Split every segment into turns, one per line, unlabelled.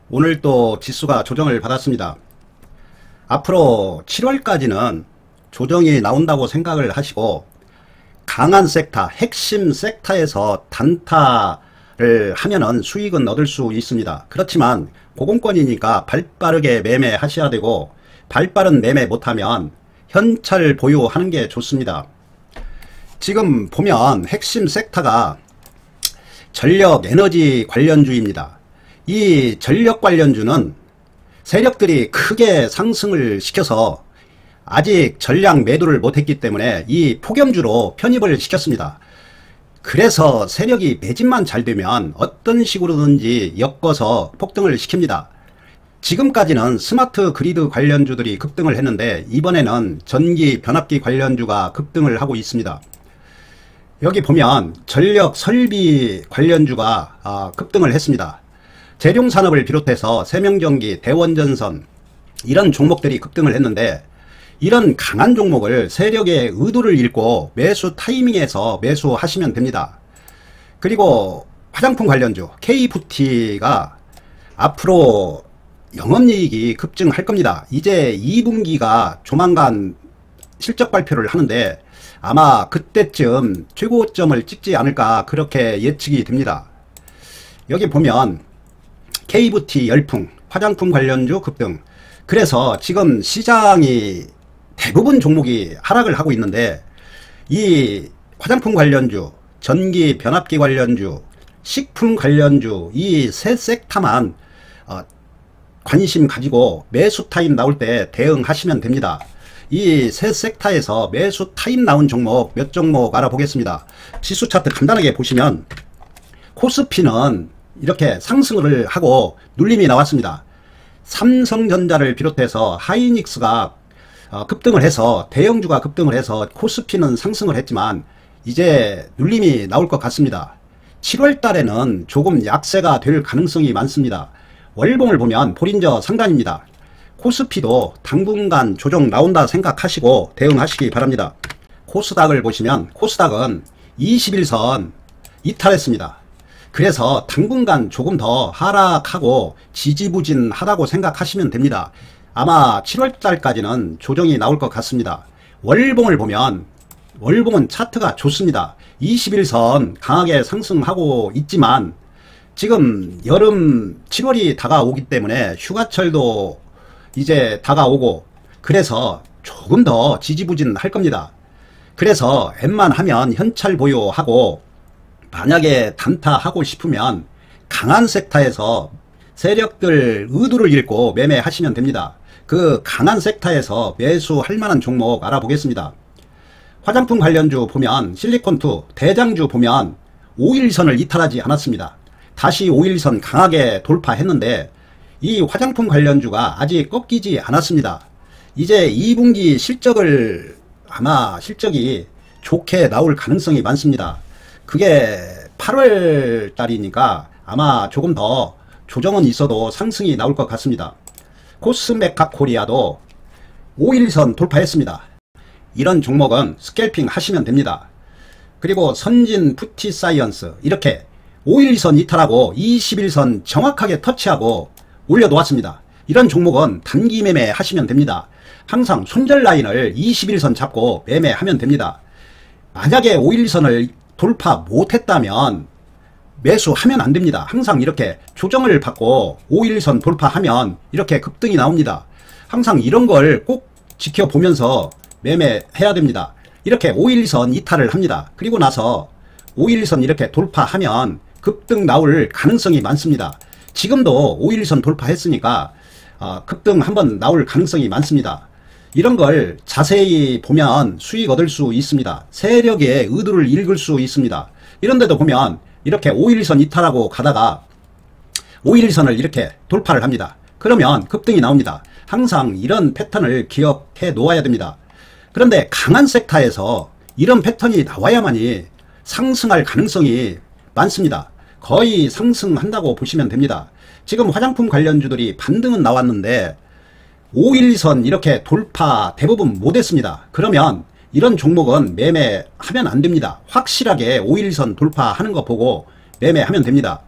오늘 또 지수가 조정을 받았습니다. 앞으로 7월까지는 조정이 나온다고 생각을 하시고 강한 섹터, 핵심 섹터에서 단타를 하면은 수익은 얻을 수 있습니다. 그렇지만 고공권이니까 발빠르게 매매하셔야 되고, 발빠른 매매 못하면 현찰 보유하는 게 좋습니다. 지금 보면 핵심 섹터가 전력 에너지 관련주입니다. 이 전력 관련주는 세력들이 크게 상승을 시켜서 아직 전량 매도를 못했기 때문에 이 폭염주로 편입을 시켰습니다. 그래서 세력이 매집만 잘 되면 어떤 식으로든지 엮어서 폭등을 시킵니다. 지금까지는 스마트 그리드 관련주들이 급등을 했는데 이번에는 전기 변압기 관련주가 급등을 하고 있습니다. 여기 보면 전력 설비 관련주가 급등을 했습니다. 재룡산업을 비롯해서 세명전기, 대원전선 이런 종목들이 급등을 했는데, 이런 강한 종목을 세력의 의도를 읽고 매수 타이밍에서 매수하시면 됩니다. 그리고 화장품 관련주 K뷰티가 앞으로 영업이익이 급증할 겁니다. 이제 2분기가 조만간 실적 발표를 하는데 아마 그때쯤 최고점을 찍지 않을까 그렇게 예측이 됩니다. 여기 보면 K뷰티 열풍, 화장품 관련주 급등. 그래서 지금 시장이 대부분 종목이 하락을 하고 있는데, 이 화장품 관련주, 전기 변압기 관련주, 식품 관련주 이 세 섹터만 관심 가지고 매수 타임 나올 때 대응하시면 됩니다. 이 세 섹터에서 매수 타임 나온 종목 몇 종목 알아보겠습니다. 지수 차트 간단하게 보시면 코스피는 이렇게 상승을 하고 눌림이 나왔습니다. 삼성전자를 비롯해서 하이닉스가 급등을 해서, 대형주가 급등을 해서 코스피는 상승을 했지만 이제 눌림이 나올 것 같습니다. 7월 달에는 조금 약세가 될 가능성이 많습니다. 월봉을 보면 볼인저 상단입니다. 코스피도 당분간 조정 나온다 생각하시고 대응하시기 바랍니다. 코스닥을 보시면 코스닥은 21선 이탈했습니다. 그래서 당분간 조금 더 하락하고 지지부진하다고 생각하시면 됩니다. 아마 7월 달까지는 조정이 나올 것 같습니다. 월봉을 보면 월봉은 차트가 좋습니다. 21선 강하게 상승하고 있지만 지금 여름 7월이 다가오기 때문에 휴가철도 이제 다가오고, 그래서 조금 더 지지부진할 겁니다. 그래서 웬만하면 현찰 보유하고, 만약에 단타하고 싶으면 강한 섹터에서 세력들 의도를 읽고 매매하시면 됩니다. 그 강한 섹터에서 매수할 만한 종목 알아보겠습니다. 화장품 관련주 보면 실리콘2, 대장주 보면 5일선을 이탈하지 않았습니다. 다시 5일선 강하게 돌파했는데 이 화장품 관련주가 아직 꺾이지 않았습니다. 이제 2분기 실적을 아마 실적이 좋게 나올 가능성이 많습니다. 그게 8월 달이니까 아마 조금 더 조정은 있어도 상승이 나올 것 같습니다. 코스메카 코리아도 5일선 돌파했습니다. 이런 종목은 스캘핑 하시면 됩니다. 그리고 선진 푸티사이언스 이렇게 5일선 이탈하고 21선 정확하게 터치하고 올려놓았습니다. 이런 종목은 단기 매매 하시면 됩니다. 항상 손절 라인을 21선 잡고 매매하면 됩니다. 만약에 5일선을 돌파 못했다면 매수하면 안됩니다. 항상 이렇게 조정을 받고 5일선 돌파하면 이렇게 급등이 나옵니다. 항상 이런 걸 꼭 지켜보면서 매매해야 됩니다. 이렇게 5일선 이탈을 합니다. 그리고 나서 5일선 이렇게 돌파하면 급등 나올 가능성이 많습니다. 지금도 5일선 돌파했으니까 급등 한번 나올 가능성이 많습니다. 이런 걸 자세히 보면 수익 얻을 수 있습니다. 세력의 의도를 읽을 수 있습니다. 이런데도 보면 이렇게 5일선 이탈하고 가다가 5일선을 이렇게 돌파를 합니다. 그러면 급등이 나옵니다. 항상 이런 패턴을 기억해 놓아야 됩니다. 그런데 강한 섹터에서 이런 패턴이 나와야만이 상승할 가능성이 많습니다. 거의 상승한다고 보시면 됩니다. 지금 화장품 관련주들이 반등은 나왔는데 5일선 이렇게 돌파 대부분 못했습니다. 그러면 이런 종목은 매매하면 안됩니다. 확실하게 5일선 돌파하는 거 보고 매매하면 됩니다.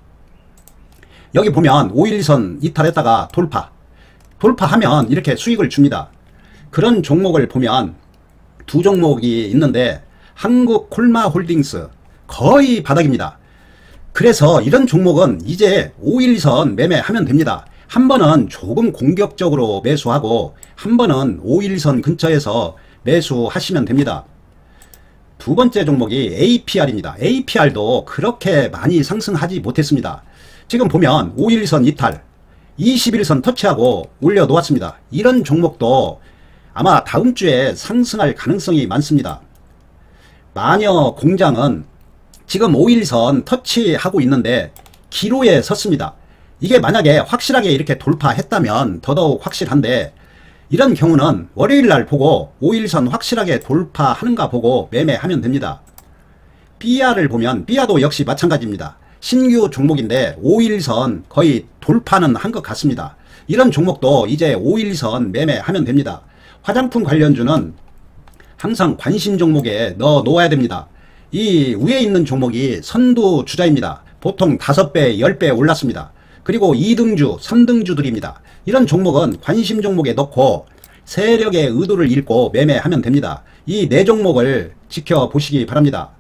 여기 보면 512선 이탈했다가 돌파하면 이렇게 수익을 줍니다. 그런 종목을 보면 두 종목이 있는데 한국콜마홀딩스 거의 바닥입니다. 그래서 이런 종목은 이제 512선 매매하면 됩니다. 한 번은 조금 공격적으로 매수하고 한 번은 512선 근처에서 매수하시면 됩니다. 두 번째 종목이 APR입니다. APR도 그렇게 많이 상승하지 못했습니다. 지금 보면 512선 이탈, 21선 터치하고 올려놓았습니다. 이런 종목도 아마 다음 주에 상승할 가능성이 많습니다. 마녀 공장은 지금 5일선 터치하고 있는데 기로에 섰습니다. 이게 만약에 확실하게 이렇게 돌파했다면 더더욱 확실한데 이런 경우는 월요일날 보고 5일선 확실하게 돌파하는가 보고 매매하면 됩니다. 삐아를 보면 삐아도 역시 마찬가지입니다. 신규 종목인데 5일선 거의 돌파는 한 것 같습니다. 이런 종목도 이제 5일선 매매하면 됩니다. 화장품 관련주는 항상 관심 종목에 넣어 놓아야 됩니다. 이 위에 있는 종목이 선두 주자입니다. 보통 5배, 10배 올랐습니다. 그리고 2등주, 3등주들입니다. 이런 종목은 관심 종목에 넣고 세력의 의도를 읽고 매매하면 됩니다. 이 네 종목을 지켜보시기 바랍니다.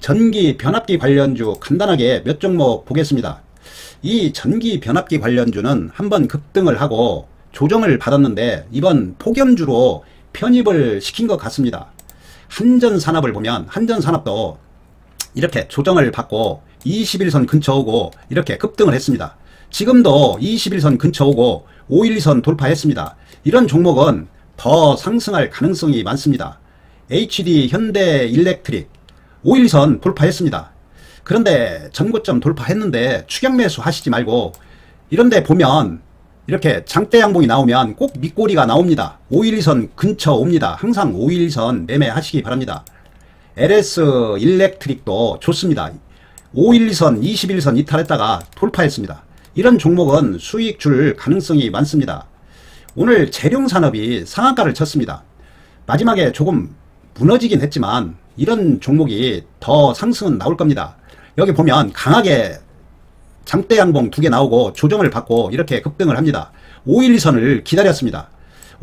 전기 변압기 관련주 간단하게 몇 종목 보겠습니다. 이 전기 변압기 관련주는 한번 급등을 하고 조정을 받았는데 이번 폭염주로 편입을 시킨 것 같습니다. 한전산업을 보면 한전산업도 이렇게 조정을 받고 21선 근처 오고 이렇게 급등을 했습니다. 지금도 21선 근처 오고 512선 돌파했습니다. 이런 종목은 더 상승할 가능성이 많습니다. HD 현대일렉트릭 512선 돌파했습니다. 그런데 전고점 돌파했는데 추격 매수 하시지 말고 이런데 보면 이렇게 장대 양봉이 나오면 꼭 밑꼬리가 나옵니다. 512선 근처 옵니다. 항상 512선 매매하시기 바랍니다. LS 일렉트릭도 좋습니다. 512선 21선 이탈했다가 돌파했습니다. 이런 종목은 수익 줄 가능성이 많습니다. 오늘 재룡산업이 상한가를 쳤습니다. 마지막에 조금 무너지긴 했지만 이런 종목이 더 상승은 나올 겁니다. 여기 보면 강하게 장대 양봉 2개 나오고 조정을 받고 이렇게 급등을 합니다. 512선을 기다렸습니다.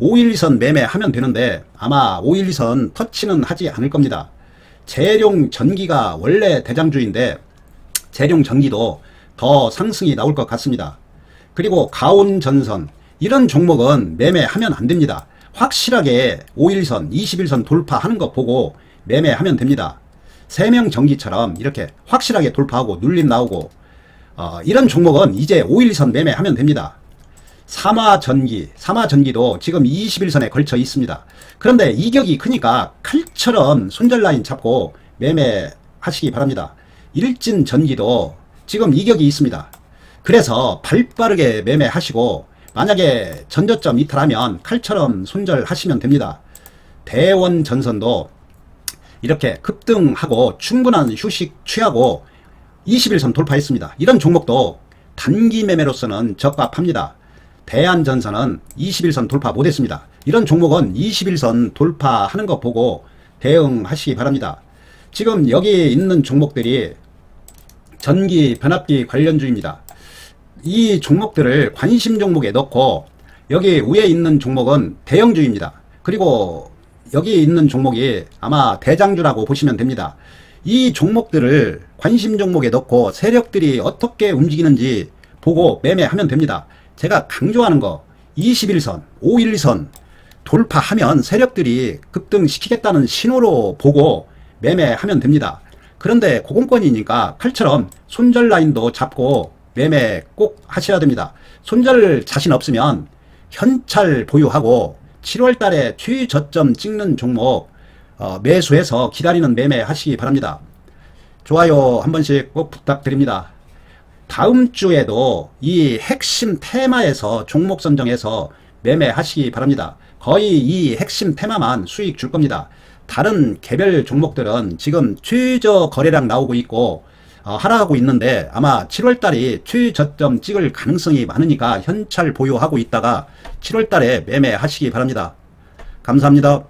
512선 매매하면 되는데 아마 512선 터치는 하지 않을 겁니다. 재룡전기가 원래 대장주인데 재룡전기도 더 상승이 나올 것 같습니다. 그리고 가온전선 이런 종목은 매매하면 안 됩니다. 확실하게 5일선 21선 돌파하는 거 보고 매매하면 됩니다. 세명전기처럼 이렇게 확실하게 돌파하고 눌림 나오고 이런 종목은 이제 5일선 매매하면 됩니다. 삼화전기도 지금 21선에 걸쳐 있습니다. 그런데 이격이 크니까 칼처럼 손절 라인 잡고 매매하시기 바랍니다. 일진전기도 지금 이격이 있습니다. 그래서 발빠르게 매매하시고 만약에 전저점 이탈하면 칼처럼 손절하시면 됩니다. 대원전선도 이렇게 급등하고 충분한 휴식 취하고 21선 돌파했습니다. 이런 종목도 단기 매매로서는 적합합니다. 대한전선은 21선 돌파 못했습니다. 이런 종목은 21선 돌파하는 거 보고 대응하시기 바랍니다. 지금 여기 있는 종목들이 전기 변압기 관련주입니다. 이 종목들을 관심 종목에 넣고 여기 위에 있는 종목은 대형주입니다. 그리고 여기 있는 종목이 아마 대장주라고 보시면 됩니다. 이 종목들을 관심 종목에 넣고 세력들이 어떻게 움직이는지 보고 매매하면 됩니다. 제가 강조하는 거 21선, 512선 돌파하면 세력들이 급등시키겠다는 신호로 보고 매매하면 됩니다. 그런데 고공권이니까 칼처럼 손절 라인도 잡고 매매 꼭 하셔야 됩니다. 손절 자신 없으면 현찰 보유하고 7월 달에 최저점 찍는 종목 매수해서 기다리는 매매 하시기 바랍니다. 좋아요 한 번씩 꼭 부탁드립니다. 다음 주에도 이 핵심 테마에서 종목 선정해서 매매하시기 바랍니다. 거의 이 핵심 테마만 수익 줄 겁니다. 다른 개별 종목들은 지금 최저 거래량 나오고 있고 하락하고 있는데 아마 7월달이 최저점 찍을 가능성이 많으니까 현찰 보유하고 있다가 7월달에 매매하시기 바랍니다. 감사합니다.